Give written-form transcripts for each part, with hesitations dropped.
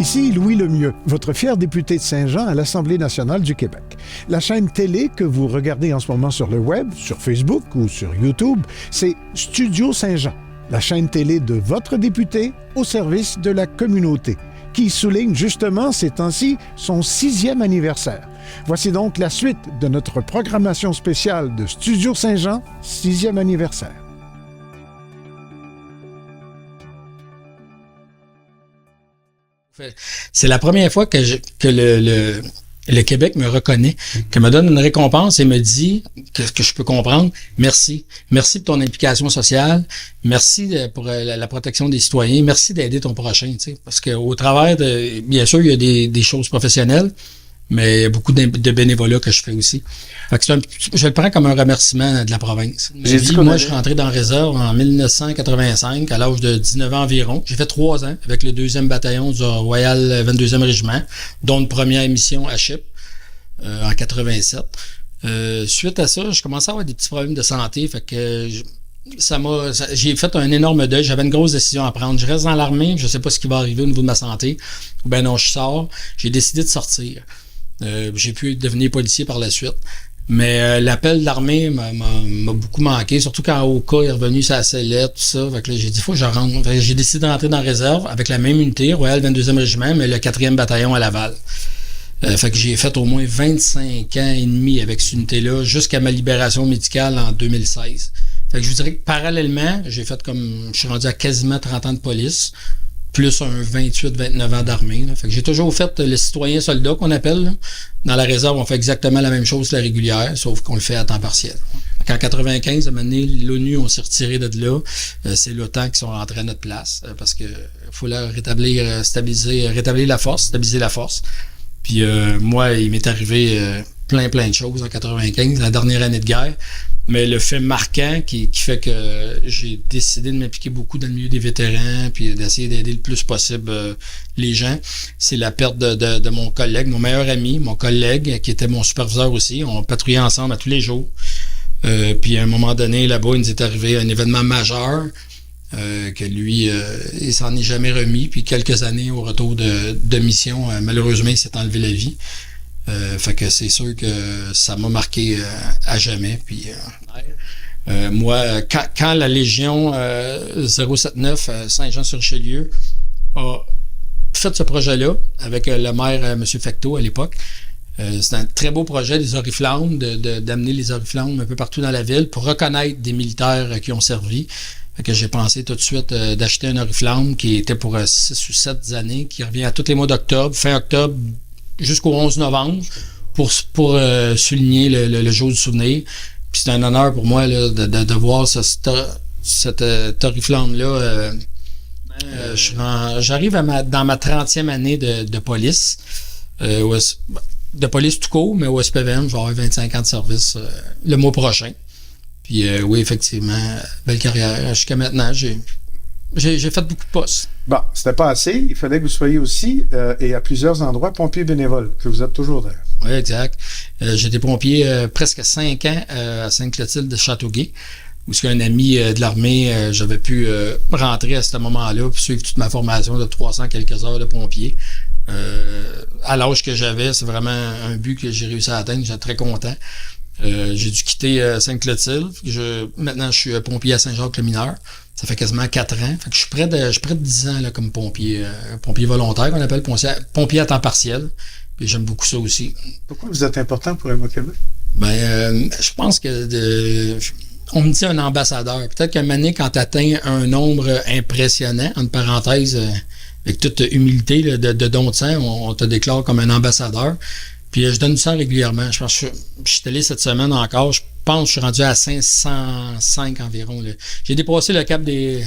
Ici Louis Lemieux, votre fier député de Saint-Jean à l'Assemblée nationale du Québec. La chaîne télé que vous regardez en ce moment sur le web, sur Facebook ou sur YouTube, c'est Studio Saint-Jean, la chaîne télé de votre député au service de la communauté, qui souligne justement ces temps-ci son 6e anniversaire. Voici donc la suite de notre programmation spéciale de Studio Saint-Jean, 6e anniversaire. C'est la première fois que le Québec me reconnaît, que me donne une récompense et me dit que je peux comprendre. Merci. Merci pour ton implication sociale. Merci pour la protection des citoyens. Merci d'aider ton prochain. Tu sais, parce qu'au travers de, bien sûr, il y a des choses professionnelles, mais il y a beaucoup de bénévolat que je fais aussi. Fait que je le prends comme un remerciement de la province. Je suis rentré dans la réserve en 1985, à l'âge de 19 ans environ. J'ai fait 3 ans avec le 2e bataillon du Royal 22e Régiment, dont une première mission à Chypre en 87. Suite à ça, je commençais à avoir des petits problèmes de santé. Fait que j'ai fait un énorme deuil. J'avais une grosse décision à prendre. Je reste dans l'armée, je sais pas ce qui va arriver au niveau de ma santé. Ou ben non, je sors. J'ai décidé de sortir. J'ai pu devenir policier par la suite. Mais l'appel de l'armée m'a beaucoup manqué, surtout quand Oka est revenu sur la sellette, tout ça. Fait que là, j'ai dit, faut que je rentre. Fait que j'ai décidé de rentrer dans la réserve avec la même unité, Royal 22e Régiment, mais le 4e bataillon à Laval. Fait que j'ai fait au moins 25 ans et demi avec cette unité-là, jusqu'à ma libération médicale en 2016. Fait que je vous dirais que parallèlement, je suis rendu à quasiment 30 ans de police, plus un 28-29 ans d'armée. Fait que j'ai toujours fait le citoyen soldat qu'on appelle. Là. Dans la réserve, on fait exactement la même chose que la régulière, sauf qu'on le fait à temps partiel. En 95, à un moment donné, l'ONU, on s'est retiré de là. C'est l'OTAN qui sont rentrés à notre place, parce que faut là rétablir la force, stabiliser la force. Puis moi, il m'est arrivé plein de choses en 95, la dernière année de guerre. Mais le fait marquant qui fait que j'ai décidé de m'impliquer beaucoup dans le milieu des vétérans puis d'essayer d'aider le plus possible les gens, c'est la perte de mon collègue, mon meilleur ami, mon collègue qui était mon superviseur aussi. On patrouillait ensemble à tous les jours. Puis à un moment donné, là-bas, il nous est arrivé un événement majeur que lui, il s'en est jamais remis. Puis quelques années au retour de mission, malheureusement, il s'est enlevé la vie. Fait que c'est sûr que ça m'a marqué à jamais. Puis moi, quand la Légion 079 Saint-Jean-sur-Richelieu a fait ce projet-là avec le maire M. Fecteau à l'époque, c'est un très beau projet des oriflammes, d'amener les oriflammes un peu partout dans la ville pour reconnaître des militaires qui ont servi. Fait que j'ai pensé tout de suite d'acheter un oriflamme qui était pour 6 ou 7 années, qui revient à tous les mois d'octobre, fin octobre, jusqu'au 11 novembre pour souligner le jour du souvenir. Puis c'est un honneur pour moi là, de voir cette oriflamme-là. J'arrive dans ma 30e année de police. De police tout court, mais au SPVM, je vais avoir 25 ans de service le mois prochain. Puis oui, effectivement, belle carrière. Jusqu'à maintenant, j'ai fait beaucoup de postes. Bon, c'était pas assez. Il fallait que vous soyez aussi, et à plusieurs endroits, pompier bénévole, que vous êtes toujours d'ailleurs. Oui, exact. J'ai été pompier presque 5 ans à Sainte-Clotilde de Châteauguay, où c'est un ami de l'armée, j'avais pu rentrer à ce moment-là, puis suivre toute ma formation de 300 quelques heures de pompier. À l'âge que j'avais, c'est vraiment un but que j'ai réussi à atteindre. J'étais très content. J'ai dû quitter Sainte-Clotilde. Maintenant, je suis pompier à Saint-Jacques-le-Mineur. Ça fait quasiment 4 ans. Fait que je suis près de 10 ans là, comme pompier volontaire, qu'on appelle pompier à temps partiel. Puis j'aime beaucoup ça aussi. Pourquoi vous êtes important pour Héma-Québec? Je pense que on me dit un ambassadeur. Peut-être qu'à un moment donné, quand tu atteins un nombre impressionnant, entre parenthèses, avec toute humilité là, de don de sang, on te déclare comme un ambassadeur. Puis je donne du sang régulièrement. Je pense que je suis allé cette semaine encore. Je pense que je suis rendu à 505 environ. Là. J'ai dépassé le cap des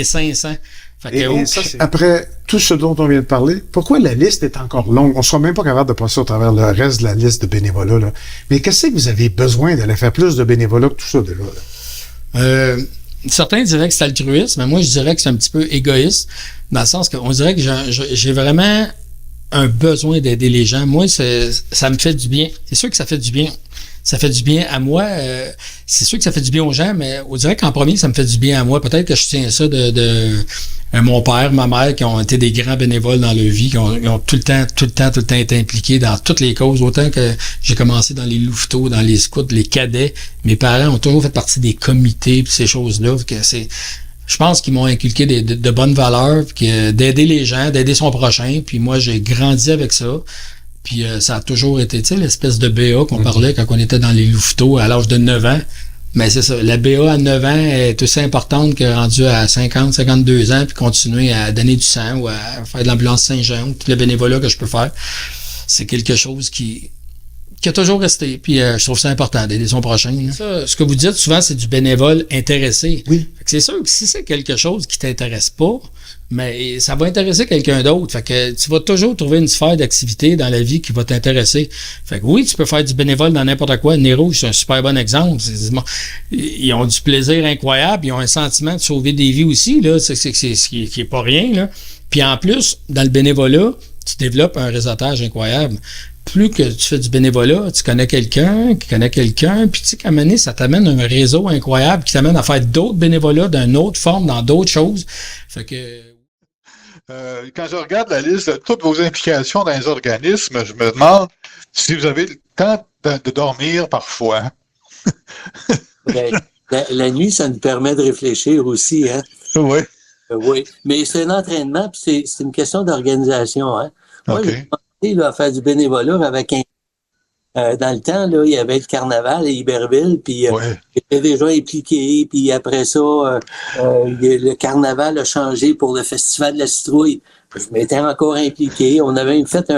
500. Fait que, ça, après tout ce dont on vient de parler, pourquoi la liste est encore longue? On ne sera même pas capable de passer au travers le reste de la liste de bénévolat. Là. Mais qu'est-ce que vous avez besoin d'aller faire plus de bénévolat que tout ça déjà? Là? Certains diraient que c'est altruiste, mais moi je dirais que c'est un petit peu égoïste, dans le sens qu'on dirait que j'ai vraiment un besoin d'aider les gens. Moi, ça me fait du bien. C'est sûr que ça fait du bien. ça fait du bien à moi. C'est sûr que ça fait du bien aux gens, mais on dirait qu'en premier, ça me fait du bien à moi. Peut-être que je tiens ça de mon père, ma mère, qui ont été des grands bénévoles dans leur vie, qui ont tout le temps été impliqués dans toutes les causes. Autant que j'ai commencé dans les louveteaux, dans les scouts, les cadets, mes parents ont toujours fait partie des comités, puis ces choses-là. Je pense qu'ils m'ont inculqué de bonnes valeurs, puis d'aider les gens, d'aider son prochain. Puis moi, j'ai grandi avec ça. Puis ça a toujours été, tu sais, l'espèce de BA qu'on parlait quand on était dans les louveteaux à l'âge de 9 ans. Mais c'est ça, la BA à 9 ans est aussi importante que rendue à 50, 52 ans, puis continuer à donner du sang ou à faire de l'ambulance Saint-Jean, tout le bénévolat que je peux faire. C'est quelque chose qui a toujours resté. Puis je trouve ça important d'aider son prochain. Ça, ce que vous dites souvent, c'est du bénévole intéressé. Oui. Fait que c'est sûr que si c'est quelque chose qui t'intéresse pas, mais ça va intéresser quelqu'un d'autre. Fait que tu vas toujours trouver une sphère d'activité dans la vie qui va t'intéresser. Fait que oui, tu peux faire du bénévole dans n'importe quoi. Nez-Rouge, c'est un super bon exemple. Ils ont du plaisir incroyable. Ils ont un sentiment de sauver des vies aussi, là. C'est ce qui est pas rien, là. Puis en plus, dans le bénévolat, tu développes un réseautage incroyable. Plus que tu fais du bénévolat, tu connais quelqu'un qui connaît quelqu'un, puis tu sais qu'à un moment donné, ça t'amène un réseau incroyable qui t'amène à faire d'autres bénévolats d'une autre forme, dans d'autres choses. Fait que... quand je regarde la liste de toutes vos implications dans les organismes, je me demande si vous avez le temps de dormir parfois. Ben, la nuit, ça nous permet de réfléchir aussi, hein? Oui. Oui, mais c'est un entraînement, puis c'est une question d'organisation, hein? Moi, OK. j'ai commencé là, à faire du bénévolat avec dans le temps, là, il y avait le carnaval à Iberville, puis Ouais. j'étais déjà impliqué, puis après ça, le carnaval a changé pour le Festival de la citrouille. Je m'étais encore impliqué. On avait même fait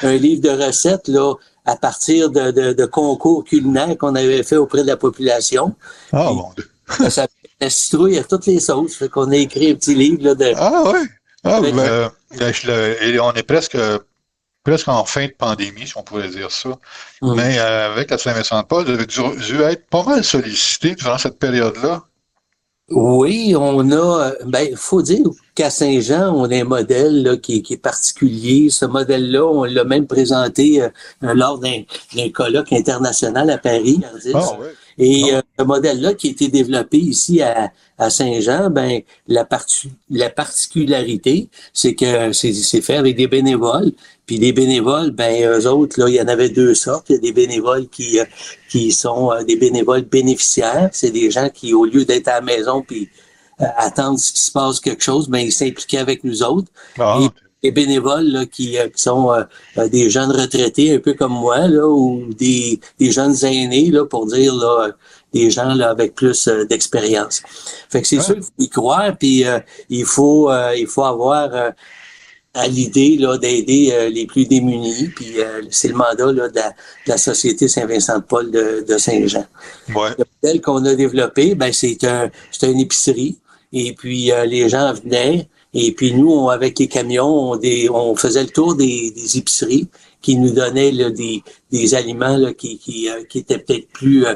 un livre de recettes là à partir de concours culinaires qu'on avait fait auprès de la population. Ah, Puis, mon Dieu. ça s'appelait La citrouille à toutes les sauces. Fait qu'on a écrit un petit livre là, de... Ah, oui. Ah, Avec- et on est presque en fin de pandémie, si on pourrait dire ça. Mais avec la Saint-Vincent-de-Paul, vous avez dû être pas mal sollicité durant cette période-là. Oui, on a, faut dire qu'à Saint-Jean, on a un modèle là, qui est particulier. Ce modèle-là, on l'a même présenté lors d'un colloque international à Paris. Ah, oui. Et ce modèle-là qui a été développé ici à Saint-Jean, la particularité, c'est que c'est fait avec des bénévoles. Puis les bénévoles, eux autres, là, il y en avait deux sortes. Il y a des bénévoles qui sont des bénévoles bénéficiaires. C'est des gens qui, au lieu d'être à la maison puis attendre ce qui se passe quelque chose, ils s'impliquaient avec nous autres. Ah, Et les bénévoles là, qui sont des jeunes retraités, un peu comme moi, là, ou des jeunes aînés, là, pour dire là, des gens là, avec plus d'expérience. Fait que c'est sûr qu'il faut y croire, puis il faut avoir à l'idée là d'aider les plus démunis, puis c'est le mandat là de la Société Saint-Vincent-de-Paul de Saint-Jean. ouais. Le modèle qu'on a développé, c'est une épicerie, et puis les gens venaient, et puis nous, avec les camions, on faisait le tour des épiceries qui nous donnaient là, des aliments là, qui étaient peut-être plus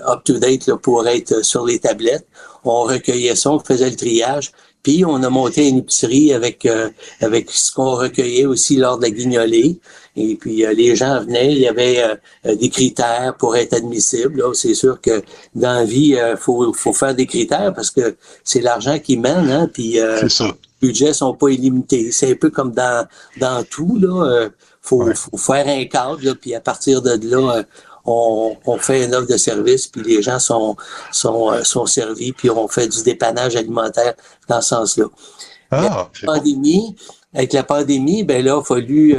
up-to-date là, pour être sur les tablettes. On recueillait ça, on faisait le triage. Puis on a monté une épicerie avec ce qu'on recueillait aussi lors de la guignolée. Et puis les gens venaient, il y avait des critères pour être admissible. Là, c'est sûr que dans la vie, faut faire des critères parce que c'est l'argent qui mène, hein. Puis C'est ça. les budgets sont pas illimités. C'est un peu comme dans tout là. Faut faire un cadre, là, puis à partir de là. On fait une offre de service, puis les gens sont servis, puis on fait du dépannage alimentaire dans ce sens-là. Ah, c'est bon. Avec la pandémie, là, il a fallu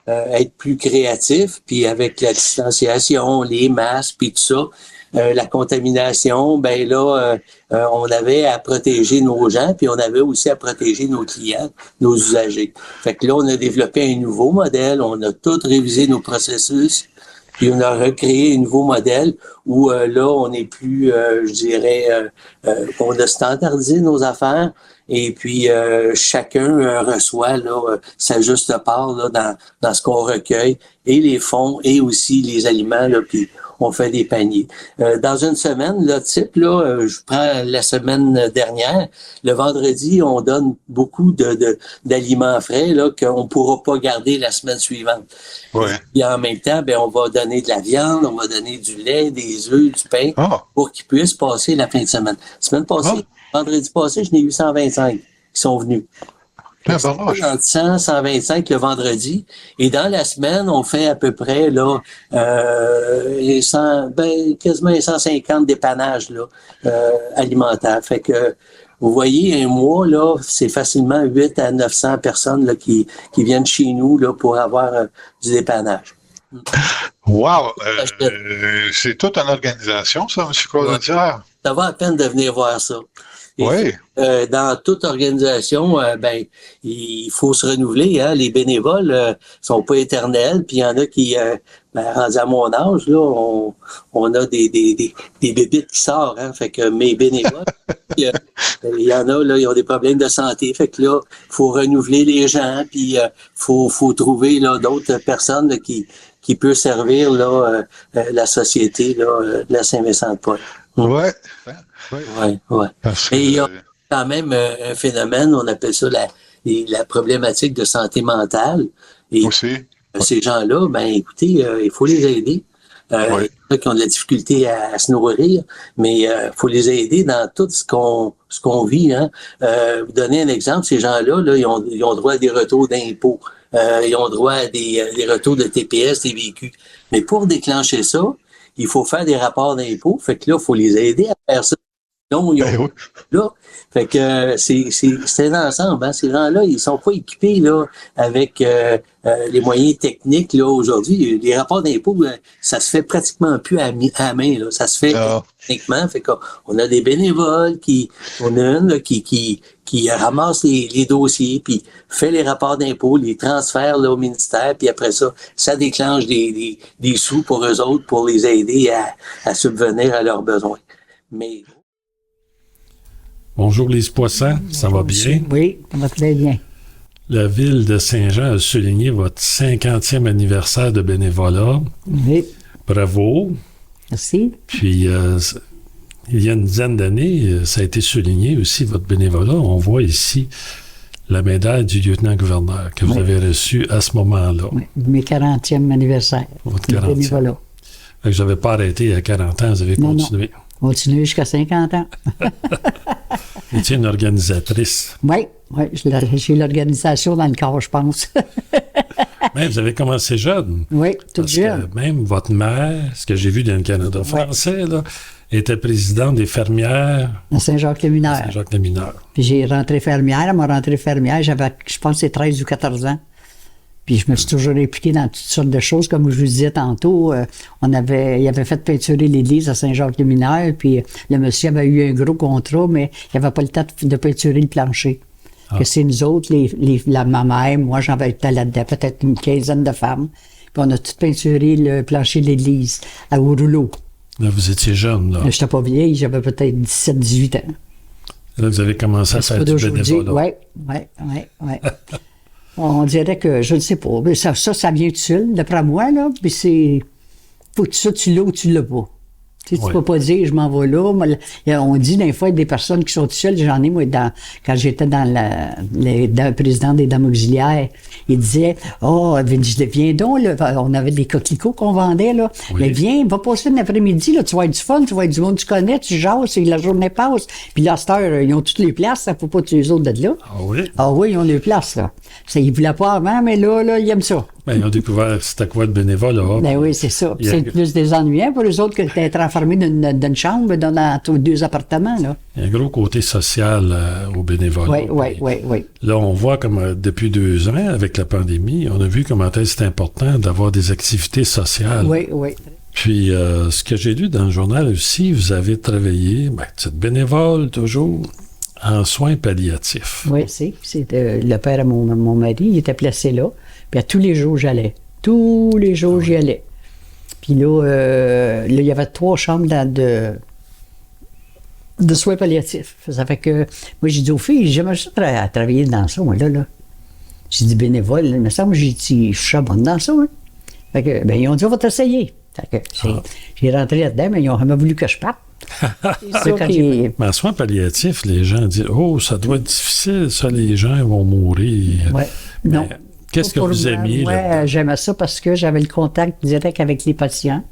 être plus créatif, puis avec la distanciation, les masques, puis tout ça, la contamination, on avait à protéger nos gens, puis on avait aussi à protéger nos clients, nos usagers. Fait que là, on a développé un nouveau modèle, on a tout révisé nos processus, puis on a recréé un nouveau modèle où là, on est plus, on a standardisé nos affaires et puis chacun reçoit là, sa juste part là, dans ce qu'on recueille, et les fonds et aussi les aliments. Là, puis on fait des paniers. Dans une semaine, là, type, là, je prends la semaine dernière, le vendredi, on donne beaucoup d'aliments frais, là, qu'on pourra pas garder la semaine suivante. Ouais. Et en même temps, ben, on va donner de la viande, on va donner du lait, des œufs, du pain, pour qu'ils puissent passer la fin de semaine. La semaine passée, vendredi passé, je n'ai eu 125 qui sont venus. Entre 100 125 le vendredi. Et dans la semaine, on fait à peu près là, quasiment 150 dépannages là, alimentaires. Fait que vous voyez, un mois, là, c'est facilement 8 à 900 personnes là, qui viennent chez nous là, pour avoir du dépannage. Wow! C'est toute une organisation, ça, M. Courdière? Ça va à peine de venir voir ça. Oui. Dans toute organisation, ben, il faut se renouveler. Hein? Les bénévoles sont pas éternels. Puis il y en a qui, rendus à mon âge, là, on a des bébites qui sortent. Hein? Fait que mes bénévoles, il y en a là, ils ont des problèmes de santé. Fait que là, il faut renouveler les gens. Puis faut trouver là d'autres personnes là, qui peuvent servir là la société là de la Saint-Vincent-de-Paul. Ouais. Ouais. Et il y a quand même un phénomène, on appelle ça la problématique de santé mentale. Et aussi. Ces gens-là, ben écoutez, il faut les aider. Il y en a qui ont de la difficulté à se nourrir, mais il faut les aider dans tout ce qu'on vit. Hein. Vous donner un exemple, ces gens-là, là, ils ont droit à des retours d'impôts. Ils ont droit à des retours de TPS, des véhicules. Mais pour déclencher ça, il faut faire des rapports d'impôts. Fait que là, il faut les aider à faire ça. Donc, là, fait que c'est un ensemble. Hein. Ces gens-là, ils sont pas équipés là avec les moyens techniques là aujourd'hui. Les rapports d'impôts, ça se fait pratiquement plus à main. Là. Ça se fait techniquement. Fait qu'on a des bénévoles on a une là, qui ramasse les dossiers, puis fait les rapports d'impôts, les transfère là, au ministère, puis après ça déclenche des sous pour eux autres pour les aider à subvenir à leurs besoins. Mais bonjour Lise Poisson, ça va bien? Oui, ça va très bien. La ville de Saint-Jean a souligné votre 50e anniversaire de bénévolat. Oui. Bravo. Merci. Puis, il y a une dizaine d'années, ça a été souligné aussi, votre bénévolat. On voit ici la médaille du lieutenant-gouverneur que vous avez reçue à ce moment-là. Oui, mes 40e anniversaire. Votre 40e. Bénévolat. Fait que je n'avais pas arrêté à 40 ans, vous avez continué. Non. Continué jusqu'à 50 ans. Vous étiez une organisatrice. Oui, j'ai l'organisation dans le corps, je pense. Mais vous avez commencé jeune. Oui, toute jeune. Même votre mère, ce que j'ai vu dans le Canada français, là, était présidente des fermières. À Saint-Jacques-les-Mineurs. Saint-Jacques-les-Mineurs. Puis j'ai rentré fermière. Elle m'a rentré fermière. J'avais, je pense, 13 ou 14 ans. Puis je me suis toujours impliqué dans toutes sortes de choses. Comme je vous disais tantôt, il avait fait peinturer l'église à Saint-Jacques-les-Mineurs. Puis le monsieur avait eu un gros contrat, mais il n'avait pas le temps de peinturer le plancher. Que c'est nous autres, ma mère, moi, j'avais été là-dedans, peut-être une quinzaine de femmes. Puis on a tout peinturé le plancher de l'église au rouleau. Là, vous étiez jeune, là. Je n'étais pas vieille, j'avais peut-être 17-18 ans. Là, vous avez commencé à faire du bénévolat. Oui. On dirait que, je ne sais pas, mais ça vient tout seul, d'après moi, là, puis c'est... Faut que ça, tu l'as ou tu l'as pas. Tu sais, tu peux pas dire, je m'en vais là. On dit, des fois, des personnes qui sont toutes seules. J'en ai, moi, quand j'étais dans le président des Dames auxiliaires, il disait, viens donc, là. On avait des coquelicots qu'on vendait, là. Oui. Mais viens, va passer l'après-midi, là. Tu vas avoir du fun, tu vas avoir du monde que tu connais, tu jases, et la journée passe. Puis là, à cette heure, ils ont toutes les places, ça faut pas que les autres de là. Ah oui? Ah oui, ils ont les places, là. Ça, ils voulaient pas avant, mais là, ils aiment ça. Ben, ils ont découvert c'était quoi le bénévolat. Ben oui, c'est ça. C'est plus des ennuyants pour eux autres que d'être enfermés d'une chambre dans 2 appartements. Là. Il y a un gros côté social au bénévolat. Oui. Là, on voit comme depuis 2 ans, avec la pandémie, on a vu comment c'est important d'avoir des activités sociales. Oui. Puis, ce que j'ai lu dans le journal aussi, vous avez travaillé, vous êtes bénévole toujours, en soins palliatifs. Oui, c'est le père à mon mari, il était placé là. Puis à tous les jours, j'allais. Tous les jours, j'y allais. Puis là, il y avait 3 chambres de soins palliatifs. Ça fait que, moi, j'ai dit aux filles, j'aimerais ça travailler dans ça, moi, là. J'ai dit bénévole, il me semble, j'ai dit, je suis bonne dans ça, hein. Fait que, ils ont dit, on va t'essayer. Fait que j'ai rentré là-dedans, mais ils ont jamais voulu que je parte. C'est ça Mais en soins palliatifs, les gens disent « Oh, ça doit être difficile, ça, les gens vont mourir. Ouais. » Non. Qu'est-ce que vous aimiez là? Moi, j'aimais ça parce que j'avais le contact direct avec les patients.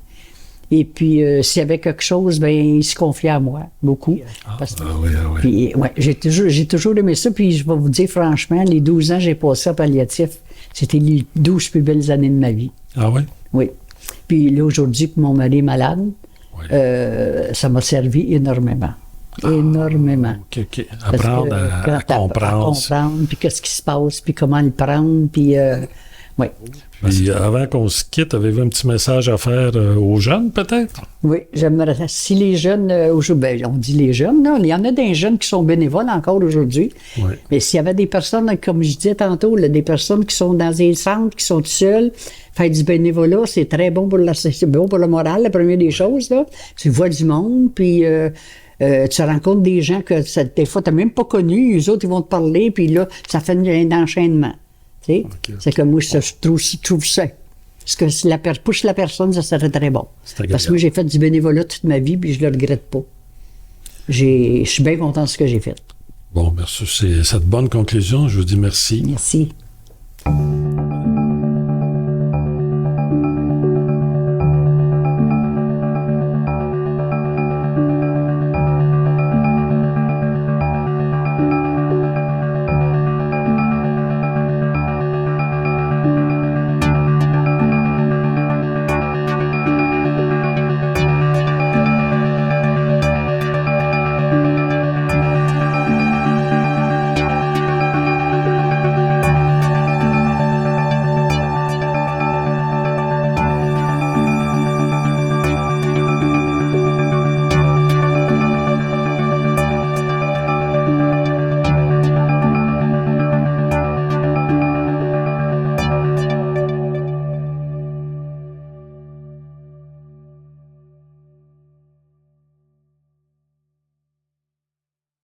Et puis, s'il y avait quelque chose, ben ils se confiaient à moi, beaucoup. Oui. Puis, j'ai toujours aimé ça. Puis, je vais vous dire franchement, les 12 ans que j'ai passé en palliatif, c'était les 12 plus belles années de ma vie. Ah oui? Oui. Puis là, aujourd'hui, que mon mari est malade, ça m'a servi énormément. Énormément. OK. Apprendre à comprendre. Puis qu'est-ce qui se passe, puis comment le prendre, puis... oui. Puis avant qu'on se quitte, avez-vous un petit message à faire aux jeunes, peut-être? Oui, j'aimerais... Si les jeunes... on dit les jeunes, là, il y en a des jeunes qui sont bénévoles encore aujourd'hui. Oui. Mais s'il y avait des personnes, comme je disais tantôt, là, des personnes qui sont dans des centres, qui sont tout seuls, faire du bénévolat, c'est très bon pour le moral, la première des choses. Là. Tu vois du monde, puis... tu rencontres des gens que des fois, tu n'as même pas connus. Les autres, ils vont te parler, puis là, ça fait un enchaînement. Okay. C'est que moi, je trouve ça. Parce que si pousse la personne, ça serait très bon. Parce que moi, j'ai fait du bénévolat toute ma vie, puis je ne le regrette pas. Je suis bien content de ce que j'ai fait. Bon, merci. C'est cette bonne conclusion. Je vous dis merci. Merci.